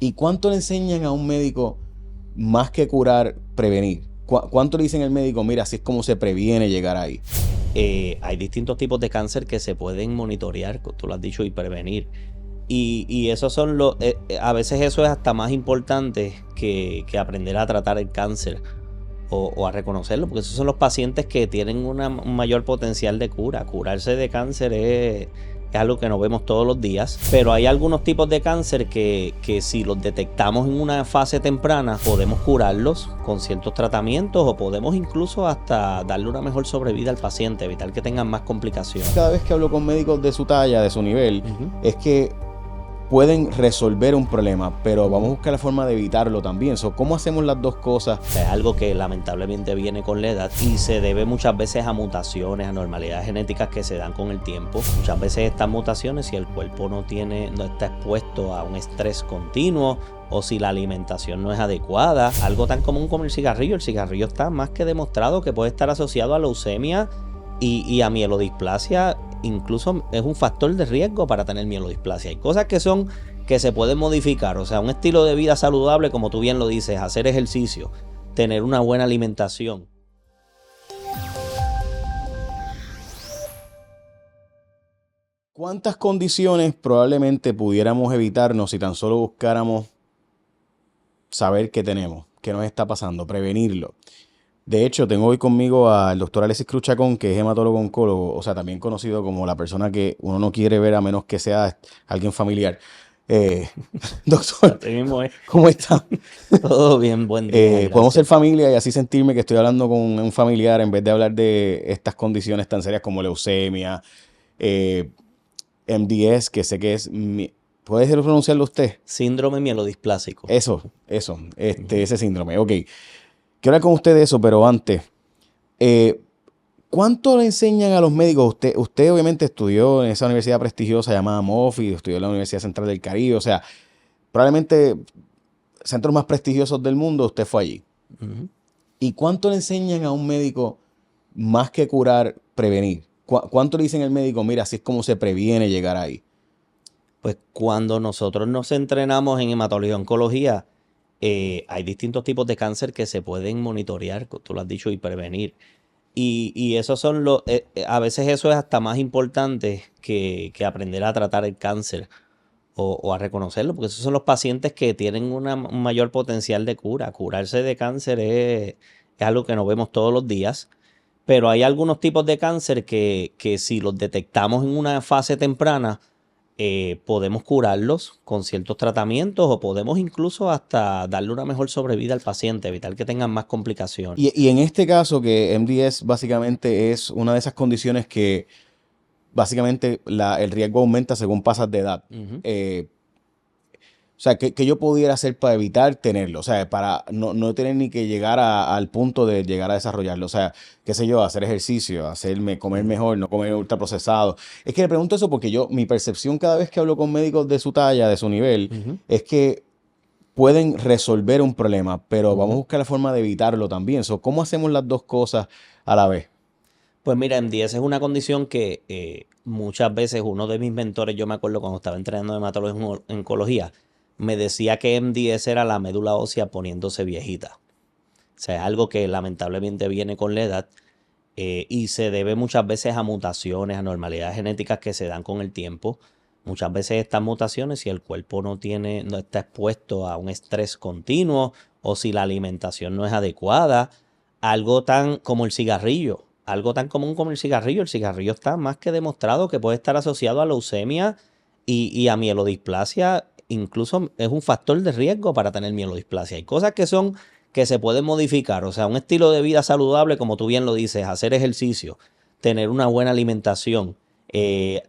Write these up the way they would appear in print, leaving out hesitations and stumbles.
¿Y cuánto le enseñan a un médico más que curar, prevenir? ¿Cuánto le dicen al médico, mira, así es como se previene llegar ahí? Hay distintos tipos de cáncer que se pueden monitorear, tú lo has dicho, y prevenir. Y esos son a veces eso es hasta más importante que aprender a tratar el cáncer o a reconocerlo, porque esos son los pacientes que tienen un mayor potencial de cura. Curarse de cáncer es algo que no vemos todos los días, pero hay algunos tipos de cáncer que si los detectamos en una fase temprana podemos curarlos con ciertos tratamientos o podemos incluso hasta darle una mejor sobrevida al paciente, evitar que tengan más complicaciones. Cada vez que hablo con médicos de su talla, de su nivel, es que pueden resolver un problema, pero vamos a buscar la forma de evitarlo también. ¿Cómo hacemos las dos cosas? Es algo que lamentablemente viene con la edad y se debe muchas veces a mutaciones, a anormalidades genéticas que se dan con el tiempo. Muchas veces estas mutaciones, si el cuerpo no está expuesto a un estrés continuo o si la alimentación no es adecuada, algo tan común como el cigarrillo está más que demostrado que puede estar asociado a leucemia y a mielodisplasia. Incluso es un factor de riesgo para tener mielodisplasia. Hay cosas que se pueden modificar, o sea, un estilo de vida saludable, como tú bien lo dices, hacer ejercicio, tener una buena alimentación. ¿Cuántas condiciones probablemente pudiéramos evitarnos si tan solo buscáramos saber qué tenemos, qué nos está pasando, prevenirlo? De hecho, tengo hoy conmigo al doctor Alexis Cruz Chacón, que es hematólogo oncólogo, o sea, también conocido como la persona que uno no quiere ver a menos que sea alguien familiar. Doctor, Así mismo es. ¿cómo está? Todo bien, buen día. Podemos ser familia y así sentirme que estoy hablando con un familiar en vez de hablar de estas condiciones tan serias como leucemia, MDS, que sé que es... ¿Puede pronunciarlo usted? Síndrome mielodisplásico. Eso, ese síndrome. Ok. Quiero hablar con usted de eso, pero antes, ¿cuánto le enseñan a los médicos? Usted obviamente estudió en esa universidad prestigiosa llamada Moffitt, estudió en la Universidad Central del Caribe, o sea, probablemente centros más prestigiosos del mundo, usted fue allí. ¿Y cuánto le enseñan a un médico más que curar, prevenir? ¿Cuánto le dicen al médico, mira, así es como se previene llegar ahí? Pues cuando nosotros nos entrenamos en hematología y oncología, hay distintos tipos de cáncer que se pueden monitorear, tú lo has dicho, y prevenir. Y esos son a veces eso es hasta más importante que aprender a tratar el cáncer o a reconocerlo, porque esos son los pacientes que tienen un mayor potencial de cura. Curarse de cáncer es algo que no vemos todos los días, pero hay algunos tipos de cáncer que si los detectamos en una fase temprana, podemos curarlos con ciertos tratamientos o podemos incluso hasta darle una mejor sobrevida al paciente, evitar que tengan más complicaciones. Y en este caso que MDS básicamente es una de esas condiciones que básicamente el riesgo aumenta según pasas de edad. O sea, ¿qué yo pudiera hacer para evitar tenerlo? O sea, para no tener ni que llegar al punto de llegar a desarrollarlo. O sea, qué sé yo, hacer ejercicio, comer mejor, no comer ultraprocesado. Es que le pregunto eso porque mi percepción cada vez que hablo con médicos de su talla, de su nivel, es que pueden resolver un problema, pero vamos a buscar la forma de evitarlo también. ¿Cómo hacemos las dos cosas a la vez? Pues mira, MDS es una condición que muchas veces uno de mis mentores, yo me acuerdo cuando estaba entrenando hematología en oncología, me decía que MDS era la médula ósea poniéndose viejita. O sea, es algo que lamentablemente viene con la edad y se debe muchas veces a mutaciones, anormalidades genéticas que se dan con el tiempo. Muchas veces estas mutaciones, si el cuerpo no está expuesto a un estrés continuo o si la alimentación no es adecuada, algo tan como el cigarrillo, algo tan común como el cigarrillo está más que demostrado que puede estar asociado a leucemia y a mielodisplasia. Incluso es un factor de riesgo para tener mielodisplasia. Hay cosas que se pueden modificar, o sea, un estilo de vida saludable, como tú bien lo dices, hacer ejercicio, tener una buena alimentación,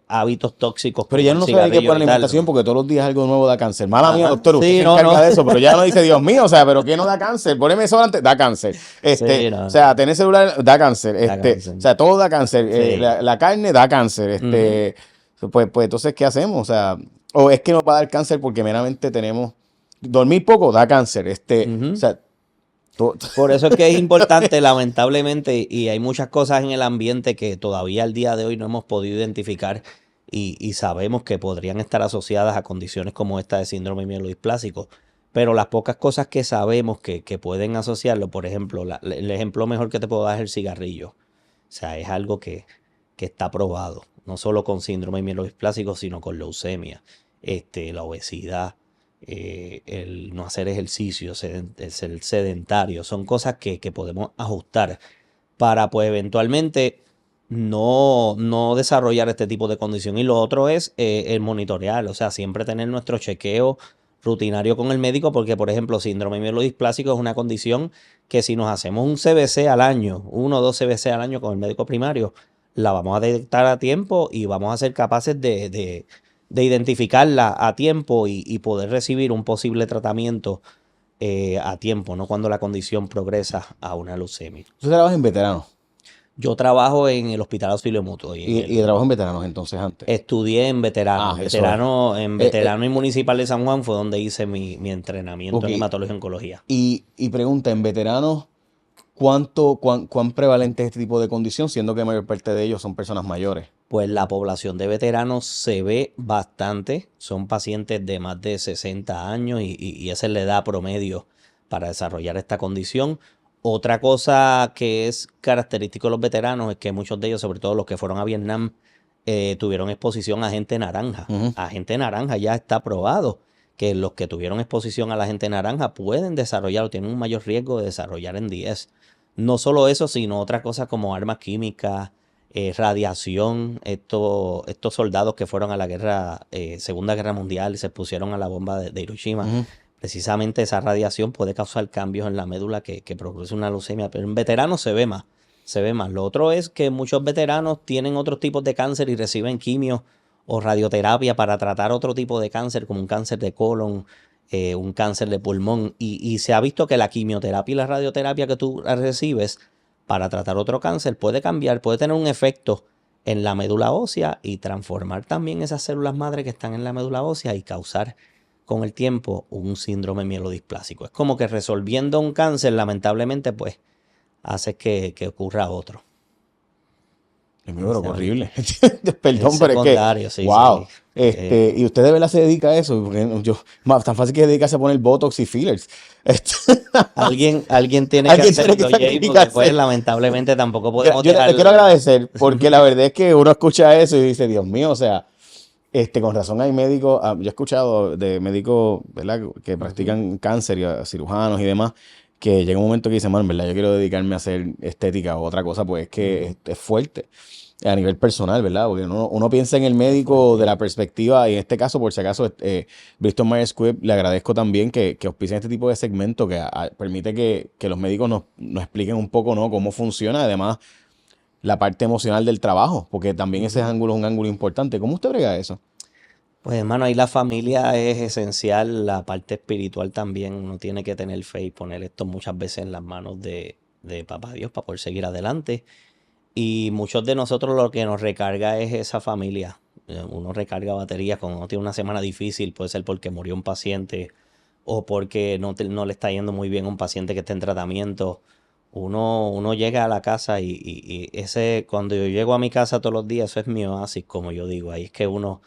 hábitos tóxicos Pero como ya el no sabe qué por cigarrillo y tal. alimentación porque todos los días algo nuevo da cáncer. Mala mía, doctor, usted Sí, se no, encarga no. de eso, pero ya no dice, Dios mío, o sea, pero ¿qué no da cáncer? Poneme eso antes, da cáncer. Sí, O no. sea, tener celular da cáncer. Da cáncer. O sea, todo da cáncer. Sí. La carne da cáncer. Pues entonces, ¿qué hacemos? O sea, o es que nos va a dar cáncer porque meramente tenemos dormir poco, da cáncer. O sea, Por eso es que es importante, lamentablemente, y hay muchas cosas en el ambiente que todavía al día de hoy no hemos podido identificar y sabemos que podrían estar asociadas a condiciones como esta de síndrome mielodisplásico. Pero las pocas cosas que sabemos que pueden asociarlo, por ejemplo, el ejemplo mejor que te puedo dar es el cigarrillo. O sea, es algo que está probado, no solo con síndrome mielodisplásico, sino con leucemia, la obesidad, el no hacer ejercicio, el ser sedentario. Son cosas que podemos ajustar para, pues, eventualmente no desarrollar este tipo de condición. Y lo otro es el monitorear, o sea, siempre tener nuestro chequeo rutinario con el médico, porque, por ejemplo, síndrome mielodisplásico es una condición que si nos hacemos un CBC al año, 1 o 2 CBC al año con el médico primario, la vamos a detectar a tiempo y vamos a ser capaces de identificarla a tiempo y poder recibir un posible tratamiento a tiempo, no cuando la condición progresa a una leucemia. Tú trabajas en veteranos Yo trabajo en el Hospital Auxilio Mutuo y trabajas en veteranos entonces antes. estudié en veterano. Eso es. En Eh, veterano y municipal de San Juan fue donde hice mi entrenamiento ok. en hematología y oncología. Y pregunta, en veteranos, ¿cuán prevalente es este tipo de condición, siendo que la mayor parte de ellos son personas mayores? Pues la población de veteranos se ve bastante. Son pacientes de más de 60 años y esa es la edad promedio para desarrollar esta condición. Otra cosa que es característico de los veteranos es que muchos de ellos, sobre todo los que fueron a Vietnam, tuvieron exposición a agente naranja. Ujú. Agente naranja ya está probado que los que tuvieron exposición al agente naranja pueden desarrollar o tienen un mayor riesgo de desarrollar NDS. No solo eso, sino otras cosas como armas químicas, radiación. Estos soldados que fueron a la Segunda Guerra Mundial y se pusieron a la bomba de Hiroshima, Ujú. precisamente esa radiación puede causar cambios en la médula que produce una leucemia, pero en veteranos se ve más, se ve más. Lo otro es que muchos veteranos tienen otros tipos de cáncer y reciben quimio o radioterapia para tratar otro tipo de cáncer, como un cáncer de colon, un cáncer de pulmón, y se ha visto que la quimioterapia y la radioterapia que tú recibes para tratar otro cáncer puede cambiar, puede tener un efecto en la médula ósea y transformar también esas células madre que están en la médula ósea y causar con el tiempo un síndrome mielodisplásico. Es como que resolviendo un cáncer, lamentablemente, pues hace que ocurra otro. Dios mío, pero qué Es horrible. el Perdón, pero es que, secundario, sí, wow. sí. Eh, ¿Y usted de verdad se dedica a eso? Porque tan fácil que dedicarse a poner Botox y fillers. Este, alguien tiene que alguien tiene que hacerlo, Jay, porque pues sacrificarse. lamentablemente tampoco podemos Yo le dejar. quiero agradecer, porque la verdad es que uno escucha eso y dice, Dios mío, o sea, con razón hay médicos, yo he escuchado de médicos, ¿verdad? Que practican cáncer y cirujanos y demás, que llega un momento que dicen, bueno, en verdad, yo quiero dedicarme a hacer estética o otra cosa, pues es que es fuerte a nivel personal, ¿verdad? Porque uno piensa en el Es médico de fuerte. la perspectiva, y en este caso, por si acaso, Bristol Myers Squibb, le agradezco también que auspicien este tipo de segmento que permite que los médicos nos expliquen un poco, ¿no? Cómo funciona, además, la parte emocional del trabajo, porque también ese ángulo es un ángulo importante. ¿Cómo usted brega eso? Pues hermano, ahí la familia es esencial, la parte espiritual también. Uno tiene que tener fe y poner esto muchas veces en las manos de Papá Dios para poder seguir adelante. Y muchos de nosotros lo que nos recarga es esa familia. Uno recarga baterías cuando uno tiene una semana difícil, puede ser porque murió un paciente o porque no le está yendo muy bien a un paciente que está en tratamiento. Uno llega a la casa cuando yo llego a mi casa todos los días, eso es mi oasis, como yo digo. Ahí es que uno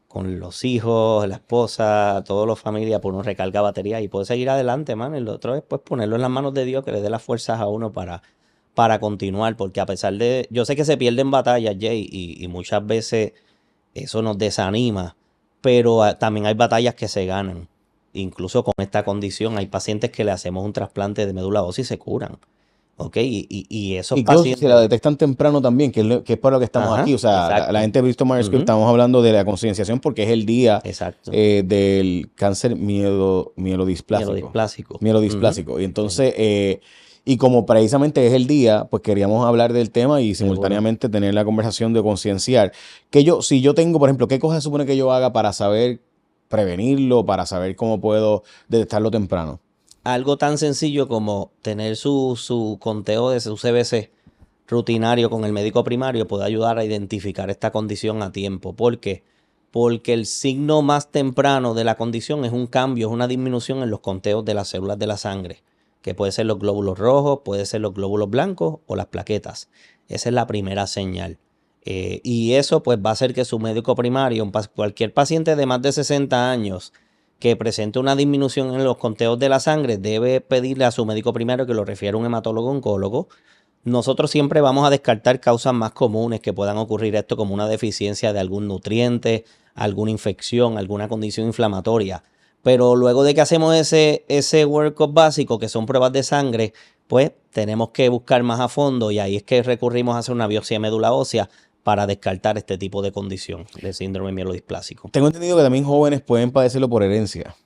con los hijos, la esposa, toda la familia, pues uno recarga batería y puede seguir adelante, man. El otro es pues ponerlo en las manos de Dios, que le dé las fuerzas a uno para continuar, porque a pesar de, yo sé que se pierden batallas, Jay, y muchas veces eso nos desanima, pero también hay batallas que se ganan. Incluso con esta condición hay pacientes que le hacemos un trasplante de médula ósea y se curan, ¿ok? Y esos Incluso si la pacientes, detectan temprano también, que es para lo que estamos aquí. ajá, O sea, la exacto, gente de Bristol Myers Squibb, ujú, estamos hablando de la concienciación porque es el día exacto, del cáncer mielodisplásico. mielodisplásico, ujú, Mielodisplásico. Y sí, entonces, y como precisamente es el día, pues queríamos hablar del tema y seguro. simultáneamente tener la conversación de concienciar. Si yo tengo, por ejemplo, ¿qué cosas se supone que yo haga para saber prevenirlo, para saber cómo puedo detectarlo temprano? Algo tan sencillo como tener su conteo de su CBC rutinario con el médico primario puede ayudar a identificar esta condición a tiempo. ¿Por qué? Porque el signo más temprano de la condición es un cambio, es una disminución en los conteos de las células de la sangre, que puede ser los glóbulos rojos, puede ser los glóbulos blancos o las plaquetas. Esa es la primera señal. Y eso pues va a hacer que su médico primario, cualquier paciente de más de 60 años que presente una disminución en los conteos de la sangre, debe pedirle a su médico primario que lo refiera a un hematólogo oncólogo. Nosotros siempre vamos a descartar causas más comunes que puedan ocurrir esto, como una deficiencia de algún nutriente, alguna infección, alguna condición inflamatoria. Pero luego de que hacemos ese workup básico, que son pruebas de sangre, pues tenemos que buscar más a fondo y ahí es que recurrimos a hacer una biopsia de médula ósea para descartar este tipo de condición de síndrome mielodisplásico. Tengo entendido que también jóvenes pueden padecerlo por herencia.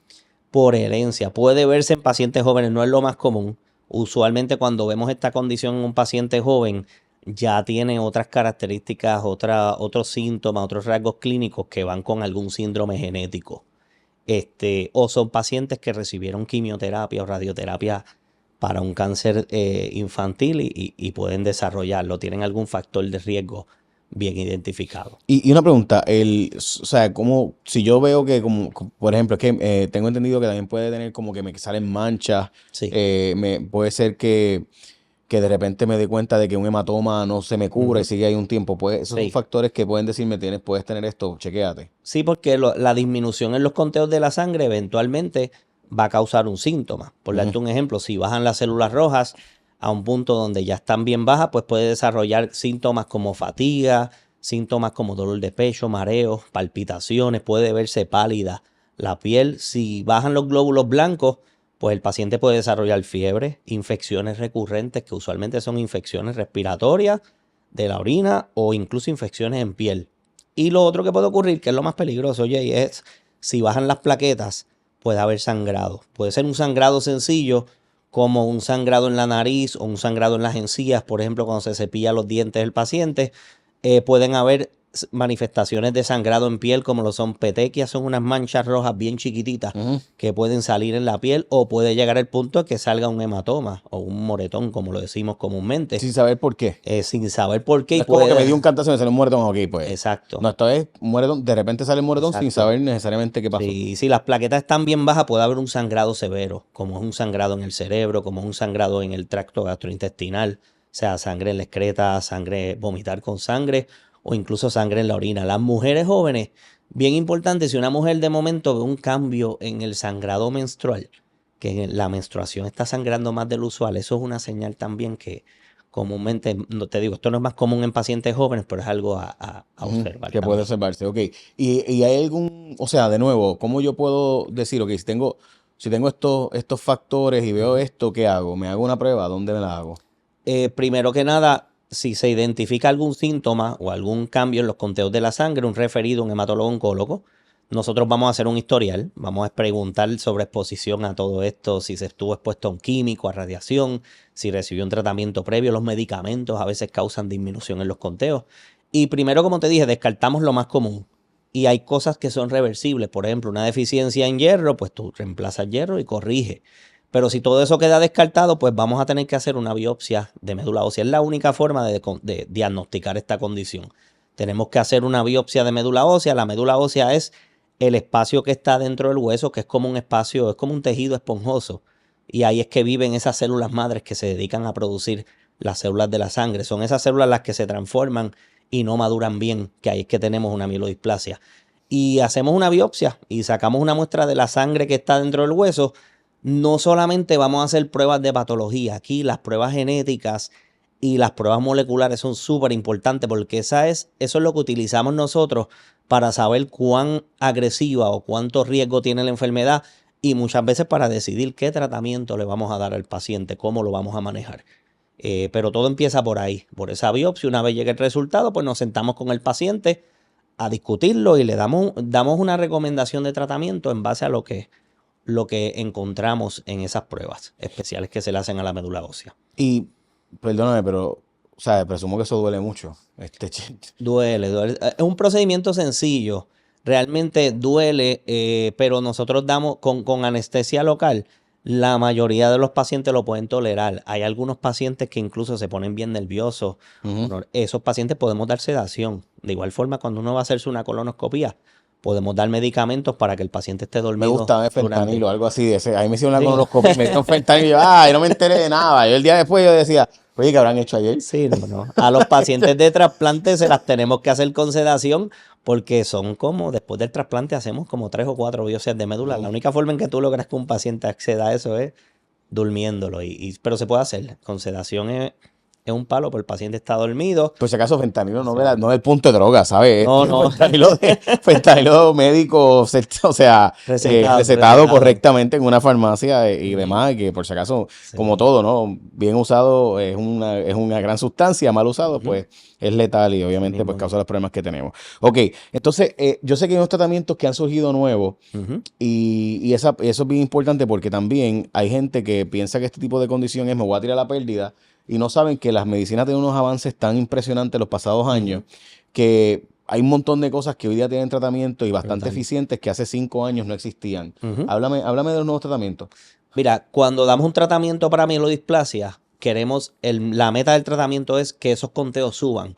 Por herencia, puede verse en pacientes jóvenes, no es lo más común. Usualmente cuando vemos esta condición en un paciente joven, ya tiene otras características, otros síntomas, otros rasgos clínicos que van con algún síndrome genético. O son pacientes que recibieron quimioterapia o radioterapia para un cáncer infantil y pueden desarrollarlo, tienen algún factor de riesgo bien identificado. Y una pregunta, o sea, como si yo veo que, por ejemplo, es que tengo entendido que también puede tener como que me salen manchas, Sí. puede ser que de repente me dé cuenta de que un hematoma no se me cubra y sigue ahí un tiempo. Pues, esos son Sí. factores que pueden decirme, puedes tener esto, chequéate. Sí, porque la disminución en los conteos de la sangre eventualmente va a causar un síntoma. Por darte un ejemplo, si bajan las células rojas a un punto donde ya están bien bajas, pues puede desarrollar síntomas como fatiga, síntomas como dolor de pecho, mareos, palpitaciones, puede verse pálida la piel. Si bajan los glóbulos blancos, pues el paciente puede desarrollar fiebre, infecciones recurrentes, que usualmente son infecciones respiratorias de la orina o incluso infecciones en piel. Y lo otro que puede ocurrir, que es lo más peligroso, Jay, es si bajan las plaquetas, puede haber sangrado. Puede ser un sangrado sencillo, como un sangrado en la nariz o un sangrado en las encías, por ejemplo, cuando se cepilla los dientes del paciente. Pueden haber manifestaciones de sangrado en piel, como lo son petequias, son unas manchas rojas bien chiquititas que pueden salir en la piel, o puede llegar al punto de que salga un hematoma o un moretón, como lo decimos comúnmente, Sin saber por qué. sin saber por qué. No es como que me dio un cantazo y me salió un moretón, ok, pues. Exacto. No, esta vez moretón, de repente sale el moretón sin Exacto. saber necesariamente qué pasó. Sí, si las plaquetas están bien bajas, puede haber un sangrado severo, como es un sangrado en el cerebro, como es un sangrado en el tracto gastrointestinal, o sea, sangre en la excreta, sangre, vomitar con sangre o incluso sangre en la orina. Las mujeres jóvenes, bien importante, si una mujer de momento ve un cambio en el sangrado menstrual, que la menstruación está sangrando más del usual, eso es una señal también que comúnmente, no te digo, esto no es más común en pacientes jóvenes, pero es algo a observar Que puede también. observarse, ok. Y hay o sea, de nuevo, ¿cómo yo puedo decir, ok, si tengo estos factores y veo esto, ¿qué hago? ¿Me hago una prueba? ¿Dónde me la hago? Primero que nada, si se identifica algún síntoma o algún cambio en los conteos de la sangre, un referido, un hematólogo oncólogo, nosotros vamos a hacer un historial, vamos a preguntar sobre exposición a todo esto, si se estuvo expuesto a un químico, a radiación, si recibió un tratamiento previo, los medicamentos a veces causan disminución en los conteos. Y primero, como te dije, descartamos lo más común. Y hay cosas que son reversibles, por ejemplo, una deficiencia en hierro, pues tú reemplazas hierro y corrige. Pero si todo eso queda descartado, pues vamos a tener que hacer una biopsia de médula ósea. Es la única forma de diagnosticar esta condición. Tenemos que hacer una biopsia de médula ósea. La médula ósea es el espacio que está dentro del hueso, que es como un espacio, es como un tejido esponjoso. Y ahí es que viven esas células madres que se dedican a producir las células de la sangre. Son esas células las que se transforman y no maduran bien, que ahí es que tenemos una mielodisplasia. Y hacemos una biopsia y sacamos una muestra de la sangre que está dentro del hueso. No solamente vamos a hacer pruebas de patología, aquí las pruebas genéticas y las pruebas moleculares son súper importantes porque eso es lo que utilizamos nosotros para saber cuán agresiva o cuánto riesgo tiene la enfermedad y muchas veces para decidir qué tratamiento le vamos a dar al paciente, cómo lo vamos a manejar. Pero todo empieza por ahí, por esa biopsia. Una vez llegue el resultado, pues nos sentamos con el paciente a discutirlo y le damos una recomendación de tratamiento en base a lo que encontramos en esas pruebas especiales que se le hacen a la médula ósea. Y, perdóname, pero, o sea, presumo que eso duele mucho. Duele. Es un procedimiento sencillo. Realmente duele, pero nosotros damos con anestesia local. La mayoría de los pacientes lo pueden tolerar. Hay algunos pacientes que incluso se ponen bien nerviosos. Esos pacientes podemos dar sedación. De igual forma, cuando uno va a hacerse una colonoscopía, podemos dar medicamentos para que el paciente esté Me dormido gustaba el durante... fentanilo, algo así. Ahí me hicieron una Sí, colonoscopia, me dieron fentanilo y yo, ay, no me enteré de nada. Yo el día después yo decía, oye, ¿qué habrán hecho ayer? sí, no. A los pacientes de trasplante se las tenemos que hacer con sedación porque son como, después del trasplante hacemos como 3 o 4 biopsias de médula. La única forma en que tú logras que un paciente acceda a eso es durmiéndolo. Pero se puede hacer. Con sedación es un palo, porque el paciente está dormido. Por si acaso, fentanilo no, O sea, no es el punto de droga, ¿sabes? no, no. Fentanilo médico, o sea, Recetado, recetado recetado. correctamente en una farmacia y demás, y que por si acaso, como Sí. todo, ¿no? Bien usado es una gran sustancia, mal usado, Ujú. pues es letal y Así obviamente pues mismo causa es. los problemas que tenemos. Ok, entonces yo sé que hay unos tratamientos que han surgido nuevos Ujú. y eso es bien importante porque también hay gente que piensa que este tipo de condición es me voy a tirar la pérdida y no saben que las medicinas tienen unos avances tan impresionantes los pasados años Ujú. que hay un montón de cosas que hoy día tienen tratamiento y bastante Brutal. eficientes que hace 5 años no existían. Ujú. Háblame de los nuevos tratamientos. Mira, cuando damos un tratamiento para mielodisplasia, la meta del tratamiento es que esos conteos suban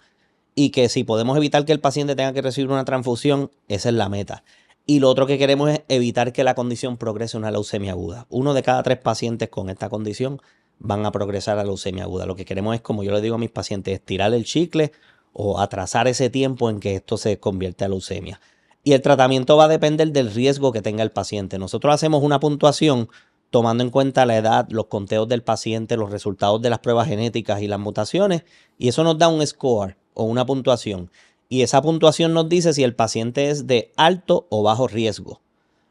y que si podemos evitar que el paciente tenga que recibir una transfusión, esa es la meta. Y lo otro que queremos es evitar que la condición progrese a una leucemia aguda. 1 de cada 3 pacientes con esta condición van a progresar a leucemia aguda. Lo que queremos es, como yo le digo a mis pacientes, estirar el chicle o atrasar ese tiempo en que esto se convierte a leucemia. Y el tratamiento va a depender del riesgo que tenga el paciente. Nosotros hacemos una puntuación tomando en cuenta la edad, los conteos del paciente, los resultados de las pruebas genéticas y las mutaciones, y eso nos da un score o una puntuación. Y esa puntuación nos dice si el paciente es de alto o bajo riesgo.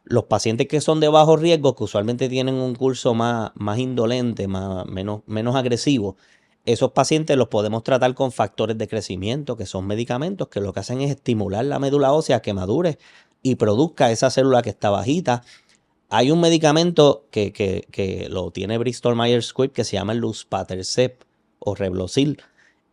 Los pacientes que son de bajo riesgo, que usualmente tienen un curso más indolente, menos agresivo, esos pacientes los podemos tratar con factores de crecimiento, que son medicamentos que lo que hacen es estimular la médula ósea que madure y produzca esa célula que está bajita. Hay un medicamento que lo tiene Bristol Myers Squibb que se llama el luspatercept o Reblozyl.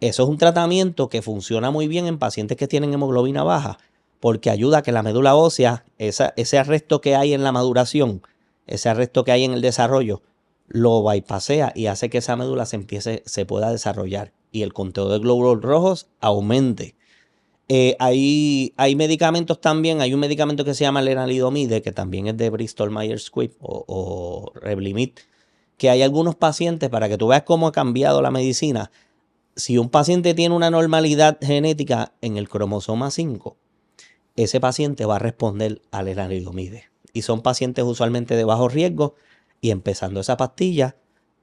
Eso es un tratamiento que funciona muy bien en pacientes que tienen hemoglobina baja porque ayuda a que la médula ósea, ese arresto que hay en la maduración, ese arresto que hay en el desarrollo, lo bypassea y hace que esa médula se pueda desarrollar y el conteo de glóbulos rojos aumente. Hay medicamentos también, hay un medicamento que se llama lenalidomide, que también es de Bristol Myers Squibb o Revlimid, que hay algunos pacientes, para que tú veas cómo ha cambiado la medicina, si un paciente tiene una normalidad genética en el cromosoma 5, ese paciente va a responder a lenalidomide. Y son pacientes usualmente de bajo riesgo y empezando esa pastilla,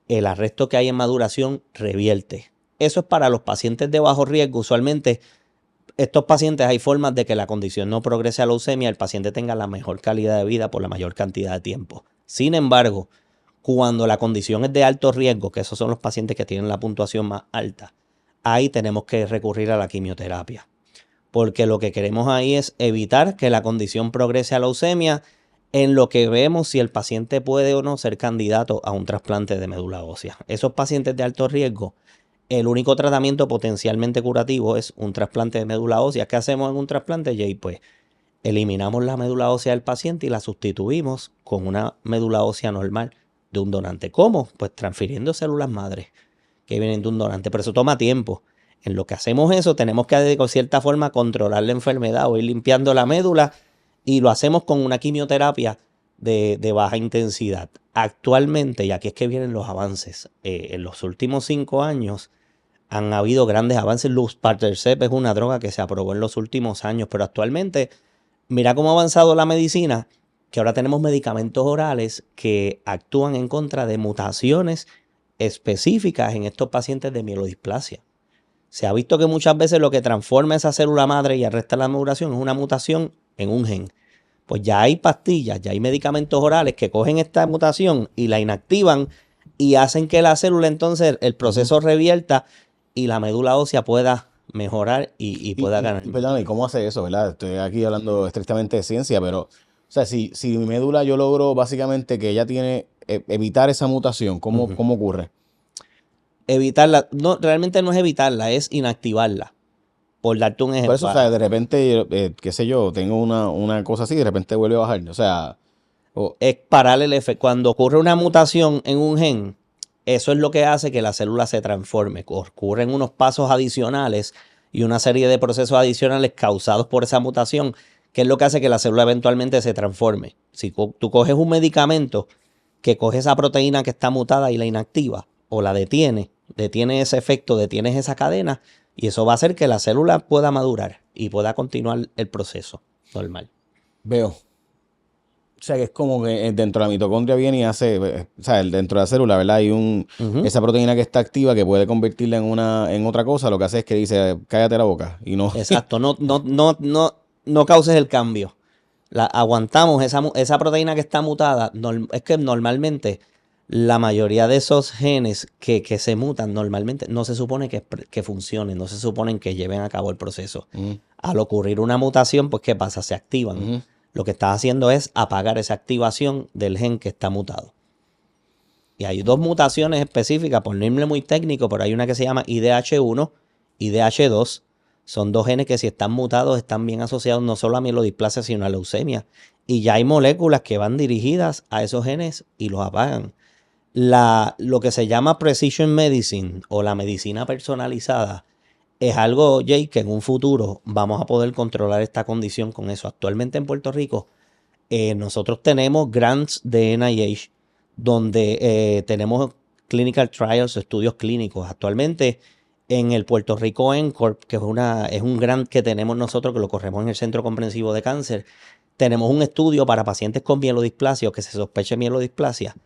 el arresto que hay en maduración revierte. Eso es para los pacientes de bajo riesgo. Usualmente estos pacientes hay formas de que la condición no progrese a leucemia, el paciente tenga la mejor calidad de vida por la mayor cantidad de tiempo. Sin embargo, cuando la condición es de alto riesgo, que esos son los pacientes que tienen la puntuación más alta, ahí tenemos que recurrir a la quimioterapia. Porque lo que queremos ahí es evitar que la condición progrese a leucemia, en lo que vemos si el paciente puede o no ser candidato a un trasplante de médula ósea. Esos pacientes de alto riesgo, el único tratamiento potencialmente curativo es un trasplante de médula ósea. ¿Qué hacemos en un trasplante, Jay? Pues eliminamos la médula ósea del paciente y la sustituimos con una médula ósea normal de un donante. ¿Cómo? Pues transfiriendo células madres que vienen de un donante. Pero eso toma tiempo. En lo que hacemos eso, tenemos que de cierta forma controlar la enfermedad o ir limpiando la médula y lo hacemos con una quimioterapia de baja intensidad. Actualmente, y aquí es que vienen los avances, en los últimos 5 años han habido grandes avances. Luspatercept es una droga que se aprobó en los últimos años, pero actualmente, mira cómo ha avanzado la medicina, que ahora tenemos medicamentos orales que actúan en contra de mutaciones específicas en estos pacientes de mielodisplasia. Se ha visto que muchas veces lo que transforma esa célula madre y arresta la maduración es una mutación en un gen. Pues ya hay pastillas, ya hay medicamentos orales que cogen esta mutación y la inactivan y hacen que la célula entonces el proceso revierta y la médula ósea pueda mejorar y pueda ganar. Perdón, ¿y cómo hace eso, verdad? Estoy aquí hablando estrictamente de ciencia, pero, o sea, si mi médula yo logro básicamente que ella tiene, evitar esa mutación, ¿cómo ocurre? Evitarla, no, realmente no es evitarla, es inactivarla. Por darte un Por ejemplo, eso, o sea, de repente, qué sé yo, tengo una cosa así y de repente vuelve a bajar. O sea, es parar el efecto. Cuando ocurre una mutación en un gen, eso es lo que hace que la célula se transforme. Ocurren unos pasos adicionales y una serie de procesos adicionales causados por esa mutación que es lo que hace que la célula eventualmente se transforme. Si tú coges un medicamento que coge esa proteína que está mutada y la inactiva, o la detiene ese efecto, detienes esa cadena, y eso va a hacer que la célula pueda madurar y pueda continuar el proceso normal. Veo. O sea, que es como que dentro de la mitocondria viene y hace, o sea, dentro de la célula, ¿verdad? Hay esa proteína que está activa que puede convertirla en otra cosa. Lo que hace es que dice, cállate la boca y no. Exacto, no causes el cambio. Aguantamos esa proteína que está mutada. Es que normalmente la mayoría de esos genes que se mutan normalmente no se supone que funcionen, no se suponen que lleven a cabo el proceso. Al ocurrir una mutación, pues ¿qué pasa? Se activan. Lo que estás haciendo es apagar esa activación del gen que está mutado. Y hay dos mutaciones específicas, por no irme muy técnico, pero hay una que se llama IDH1 y IDH2. Son dos genes que si están mutados están bien asociados no solo a mielodisplasia, sino a leucemia. Y ya hay moléculas que van dirigidas a esos genes y los apagan. Lo que se llama precision medicine o la medicina personalizada es algo, Jay, que en un futuro vamos a poder controlar esta condición con eso. Actualmente en Puerto Rico nosotros tenemos grants de NIH donde tenemos clinical trials, estudios clínicos. Actualmente en el Puerto Rico NCORP, que es un grant que tenemos nosotros, que lo corremos en el Centro Comprensivo de Cáncer, tenemos un estudio para pacientes con mielodisplasia o que se sospeche mielodisplasia,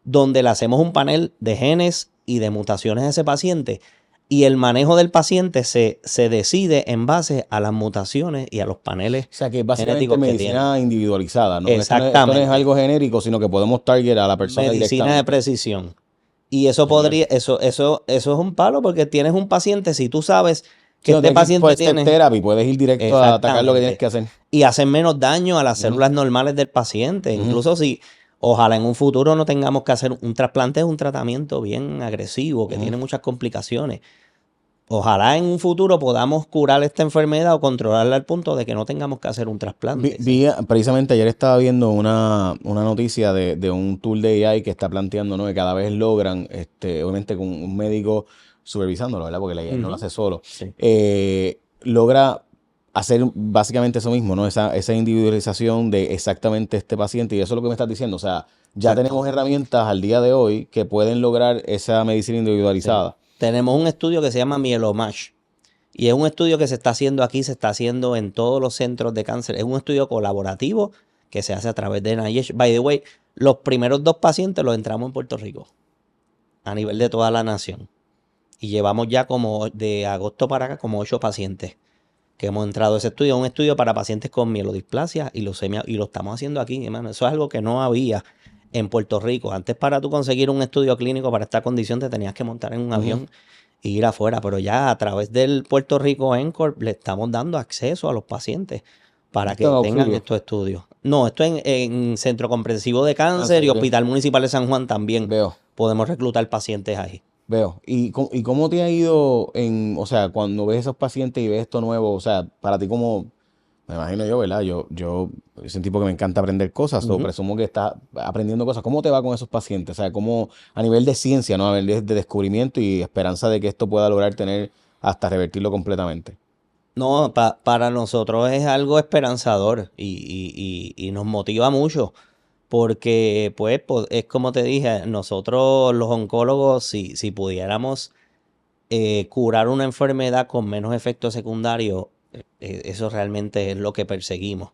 donde le hacemos un panel de genes y de mutaciones a ese paciente. Y el manejo del paciente se decide en base a las mutaciones y a los paneles O sea, que es básicamente genéticos que medicina tiene. individualizada, ¿no? Esto no es Exactamente. algo genérico, sino que podemos target a la persona Medicina de directamente. precisión. Y eso Genial. eso es un palo porque tienes un paciente, si tú sabes Sí, que no este tienes que ir paciente por step tiene, therapy, puedes ir directo a atacar lo que tienes exactamente, que hacer. y hacen menos daño a las Ujú, células normales del paciente. ujú. Incluso si ojalá en un futuro no tengamos que hacer un trasplante, es un tratamiento bien agresivo que tiene muchas complicaciones. Ojalá en un futuro podamos curar esta enfermedad o controlarla al punto de que no tengamos que hacer un trasplante. Precisamente ayer estaba viendo una noticia de un tool de AI que está planteando, ¿no? Que cada vez logran, obviamente con un médico supervisándolo, ¿verdad? Porque la AI no lo hace solo. Sí. Logra hacer básicamente eso mismo, ¿no? Esa individualización de exactamente este paciente. Y eso es lo que me estás diciendo. O sea, ya Exacto. tenemos herramientas al día de hoy que pueden lograr esa medicina Sí. individualizada. Tenemos un estudio que se llama Mielomash. Y es un estudio que se está haciendo aquí, se está haciendo en todos los centros de cáncer. Es un estudio colaborativo que se hace a través de NIH. By the way, los primeros 2 pacientes los entramos en Puerto Rico, a nivel de toda la nación. Y llevamos ya como de agosto para acá como 8 pacientes que hemos entrado a ese estudio. Es un estudio para pacientes con mielodisplasia y leucemia. Y lo estamos haciendo aquí, hermano. Eso es algo que no había en Puerto Rico. Antes, para tú conseguir un estudio clínico para esta condición te tenías que montar en un avión y ir afuera, pero ya a través del Puerto Rico NCORP le estamos dando acceso a los pacientes para que Esto es tengan auxilio. estos estudios. No, esto en Centro Comprensivo de Cáncer Cáncer, y ok. Hospital Municipal de San Juan también Veo. podemos reclutar pacientes ahí. Veo. ¿Y cómo te ha ido o sea, cuando ves esos pacientes y ves esto nuevo, o sea, para ti como, me imagino yo, ¿verdad? Yo soy un tipo que me encanta aprender cosas, o presumo que estás aprendiendo cosas. ¿Cómo te va con esos pacientes? O sea, ¿cómo a nivel de ciencia, ¿no? A nivel de descubrimiento y esperanza de que esto pueda lograr tener hasta revertirlo completamente? No, para nosotros es algo esperanzador y nos motiva mucho porque, pues, es como te dije, nosotros los oncólogos, si pudiéramos curar una enfermedad con menos efectos secundarios, eso realmente es lo que perseguimos.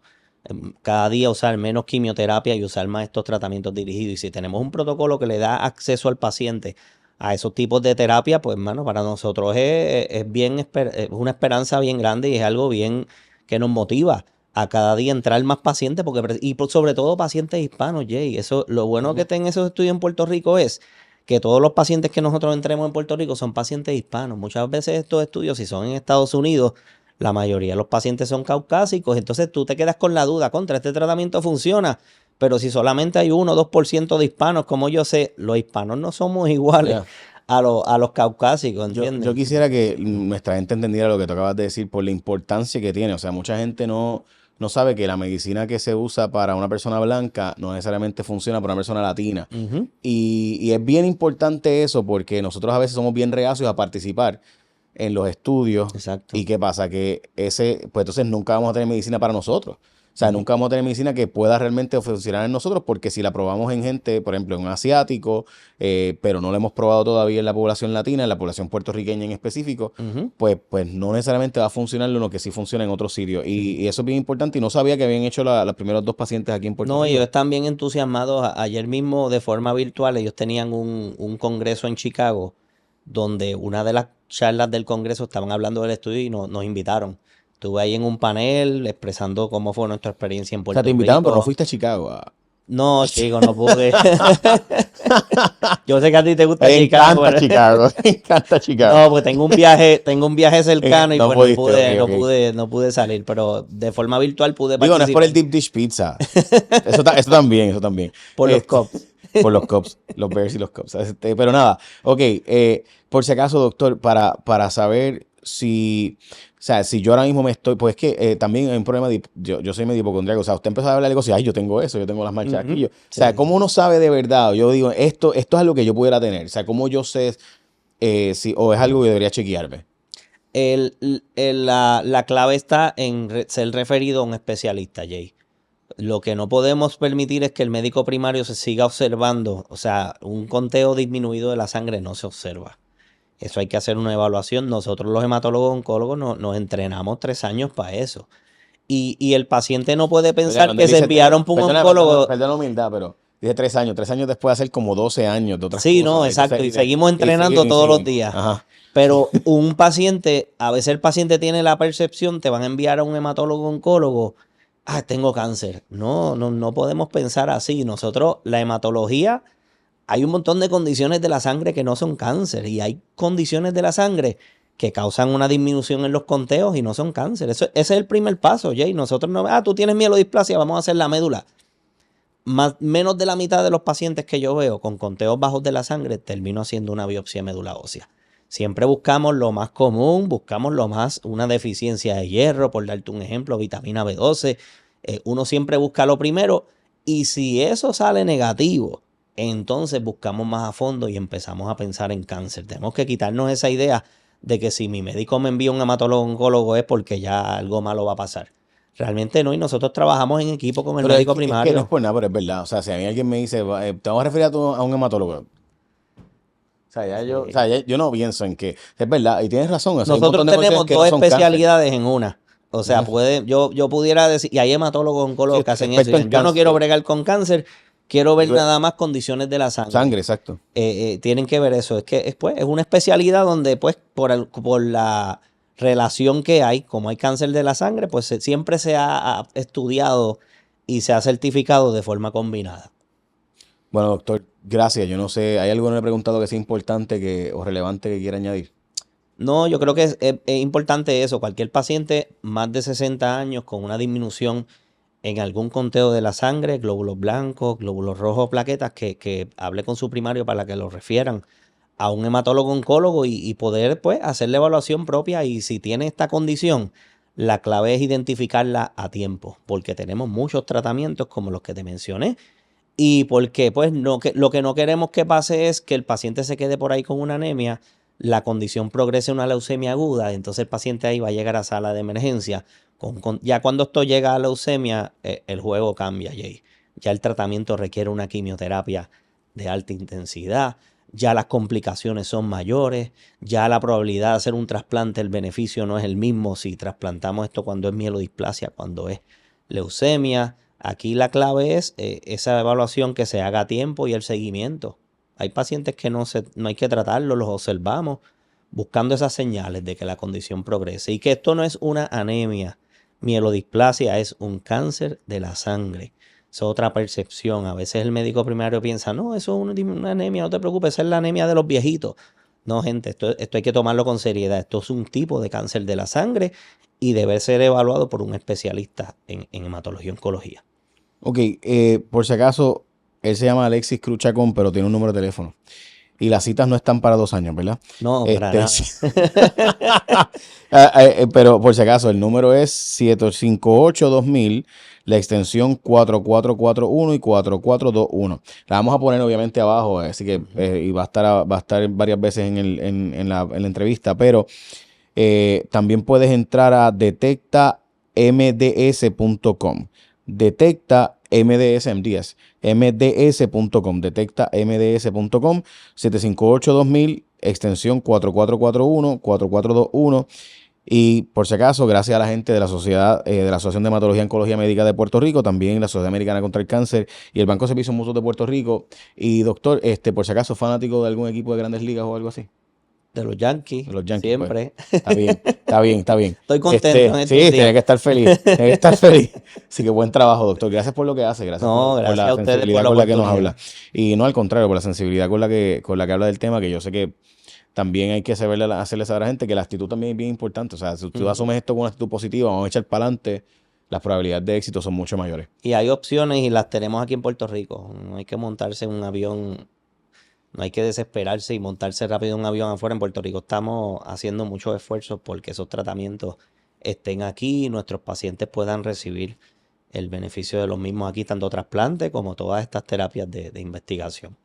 Cada día usar menos quimioterapia y usar más estos tratamientos dirigidos. Y si tenemos un protocolo que le da acceso al paciente a esos tipos de terapia, pues, hermano, para nosotros es una esperanza bien grande y es algo bien que nos motiva a cada día entrar más pacientes, sobre todo pacientes hispanos, Jay. Eso, lo bueno que tienen esos estudios en Puerto Rico es que todos los pacientes que nosotros entremos en Puerto Rico son pacientes hispanos. Muchas veces estos estudios, si son en Estados Unidos, la mayoría de los pacientes son caucásicos. Entonces tú te quedas con la duda, contra este tratamiento funciona. Pero si solamente hay 1 o 2% de hispanos, como yo sé, los hispanos no somos iguales Ya. a los caucásicos, Yo ¿entiendes? quisiera que nuestra gente entendiera lo que tú acabas de decir por la importancia que tiene. O sea, mucha gente no sabe que la medicina que se usa para una persona blanca no necesariamente funciona para una persona latina. Ujú. Y es bien importante eso porque nosotros a veces somos bien reacios a participar en los estudios. Exacto. ¿Y qué pasa? Que pues entonces nunca vamos a tener medicina para nosotros. O sea, nunca vamos a tener medicina que pueda realmente funcionar en nosotros, porque si la probamos en gente, por ejemplo, en un asiático, pero no la hemos probado todavía en la población latina, en la población puertorriqueña en específico, pues no necesariamente va a funcionar lo que sí funciona en otros sitios. Y eso es bien importante, y no sabía que habían hecho los primeros 2 pacientes aquí en Puerto No, Rico. ellos están bien entusiasmados. Ayer mismo, de forma virtual, ellos tenían un congreso en Chicago, donde una de las charlas del congreso estaban hablando del estudio y nos invitaron. Estuve ahí en un panel expresando cómo fue nuestra experiencia en O sea, te Puerto invitaron, pero no Rico. fuiste a Chicago. No, chico, no pude. Yo sé que a ti te gusta Me Chicago, encanta pero Chicago, me encanta Chicago. no, pues tengo un viaje cercano y No pues pudiste, ok. no pude salir, pero de forma virtual pude Digo, no es por participar el Deep Dish Pizza. Eso también, eso también. por los Este, Cubs. por los Cubs, los Bears y los Cubs. Pero nada, ok. Por si acaso, doctor, para saber si, o sea, si yo ahora mismo me estoy, pues es que también hay un problema yo soy medio hipocondríaco. O sea, usted empezó a hablar de cosas y, ay, yo tengo eso, yo tengo las manchas aquí. Ujú, O sea, sí. ¿cómo uno sabe de verdad? Yo digo, esto es algo que yo pudiera tener. O sea, ¿cómo yo sé si, o es algo que debería chequearme? La clave está en ser referido a un especialista, Jay. Lo que no podemos permitir es que el médico primario se siga observando. O sea, un conteo disminuido de la sangre no se observa. Eso hay que hacer una evaluación. Nosotros los hematólogos oncólogos nos entrenamos 3 años para eso. Y el paciente no puede Oiga, pensar cuando que él se dice, enviaron por un oncólogo. perdona la humildad, pero dice 3 años. 3 años después de hacer como 12 años de otras Sí, no, cosas. exacto. Entonces, Y seguimos y siguen entrenando y todos los siguen. días. Ajá. Pero un paciente, a veces el paciente tiene la percepción, te van a enviar a un hematólogo oncólogo, tengo cáncer. No, no, no podemos pensar así. Nosotros, la hematología, hay un montón de condiciones de la sangre que no son cáncer y hay condiciones de la sangre que causan una disminución en los conteos y no son cáncer. Ese es el primer paso, Jay. Nosotros no, tú tienes mielodisplasia, vamos a hacer la médula. Menos de la mitad de los pacientes que yo veo con conteos bajos de la sangre termino haciendo una biopsia de médula ósea. Siempre buscamos lo más común, buscamos una deficiencia de hierro, por darte un ejemplo, vitamina B12. Uno siempre busca lo primero y si eso sale negativo, entonces buscamos más a fondo y empezamos a pensar en cáncer. Tenemos que quitarnos esa idea de que si mi médico me envía un hematólogo oncólogo es porque ya algo malo va a pasar. Realmente no, y nosotros trabajamos en equipo con el Pero médico es que no es primario. por nada, pero es verdad. O sea, si a mí alguien me dice, te vamos a referir a un hematólogo. O sea, o sea, Sí. yo no pienso en que es verdad. Y tienes razón. O sea, hay un Nosotros montón de condiciones tenemos que no dos son cáncer. especialidades en una. O sea, Ujú. yo pudiera decir, y hay hematólogos Sí, oncólogos que hacen eso. experto en Dicen, yo no quiero cáncer. bregar con cáncer, quiero ver nada más condiciones de la sangre. Sangre, exacto. Tienen que ver eso. Es que es una especialidad donde, pues, por la relación que hay, como hay cáncer de la sangre, pues siempre se ha estudiado y se ha certificado de forma combinada. Bueno, doctor, gracias. Yo no sé, ¿hay algo que no le he preguntado que sea importante o relevante que quiera añadir? No, yo creo que es importante eso. Cualquier paciente más de 60 años con una disminución en algún conteo de la sangre, glóbulos blancos, glóbulos rojos, plaquetas, que hable con su primario para que lo refieran a un hematólogo oncólogo y poder pues hacer la evaluación propia. Y si tiene esta condición, la clave es identificarla a tiempo, porque tenemos muchos tratamientos como los que te mencioné. Y porque pues lo que no queremos que pase es que el paciente se quede por ahí con una anemia, la condición progrese a una leucemia aguda, entonces el paciente ahí va a llegar a sala de emergencia. Ya cuando esto llega a leucemia, el juego cambia, Jay. Ya el tratamiento requiere una quimioterapia de alta intensidad, ya las complicaciones son mayores, ya la probabilidad de hacer un trasplante, el beneficio no es el mismo si trasplantamos esto cuando es mielodisplasia, cuando es leucemia. Aquí la clave es esa evaluación que se haga a tiempo y el seguimiento. Hay pacientes que no hay que tratarlos, los observamos, buscando esas señales de que la condición progrese y que esto no es una anemia. Mielodisplasia es un cáncer de la sangre. Es otra percepción. A veces el médico primario piensa, no, eso es una anemia, no te preocupes, esa es la anemia de los viejitos. No, gente, esto hay que tomarlo con seriedad. Esto es un tipo de cáncer de la sangre y debe ser evaluado por un especialista en hematología y oncología. Ok, por si acaso, él se llama Alexis Cruz Chacón, pero tiene un número de teléfono. Y las citas no están para 2 años, ¿verdad? No, para nada. Pero por si acaso, el número es 758-2000, la extensión 4441 y 4421. La vamos a poner obviamente abajo, así que y va a estar varias veces en la entrevista, pero también puedes entrar a mds.com. Detecta MDS, mds.com, detecta mds.com, 758-2000, extensión 4441, 4421. Y por si acaso, gracias a la gente de la Sociedad de la Asociación de Hematología y Oncología Médica de Puerto Rico, también la Sociedad Americana contra el Cáncer y el Banco de Servicios Mutuos de Puerto Rico. Y doctor, por si acaso, fanático de algún equipo de Grandes Ligas o algo así. De los Yankees, De los Yankees, siempre. pues. Está bien, está bien, está bien. Estoy contento en estos Sí, días. tiene que estar feliz, tiene que estar feliz. Así que buen trabajo, doctor. Gracias por lo que hace, gracias No, por gracias la a ustedes sensibilidad por la con la que nos oportunidad. habla. Y no al contrario, por la sensibilidad con la que habla del tema, que yo sé que también hay que hacerle saber a la gente que la actitud también es bien importante. O sea, si tú asumes esto con una actitud positiva, vamos a echar para adelante, las probabilidades de éxito son mucho mayores. Y hay opciones y las tenemos aquí en Puerto Rico. No hay que montarse en un avión, no hay que desesperarse y montarse rápido en un avión afuera. En Puerto Rico estamos haciendo muchos esfuerzos porque esos tratamientos estén aquí y nuestros pacientes puedan recibir el beneficio de los mismos aquí, tanto trasplante como todas estas terapias de investigación.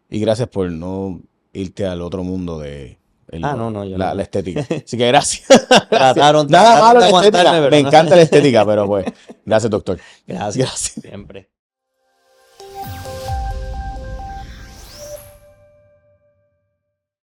Y gracias por no irte al otro mundo de No, yo la no. estética. Así que gracias. Trataron Nada malo de la estética. aguantarme, Me pero no. encanta la estética, pero pues, gracias, doctor. Gracias, Gracias. siempre.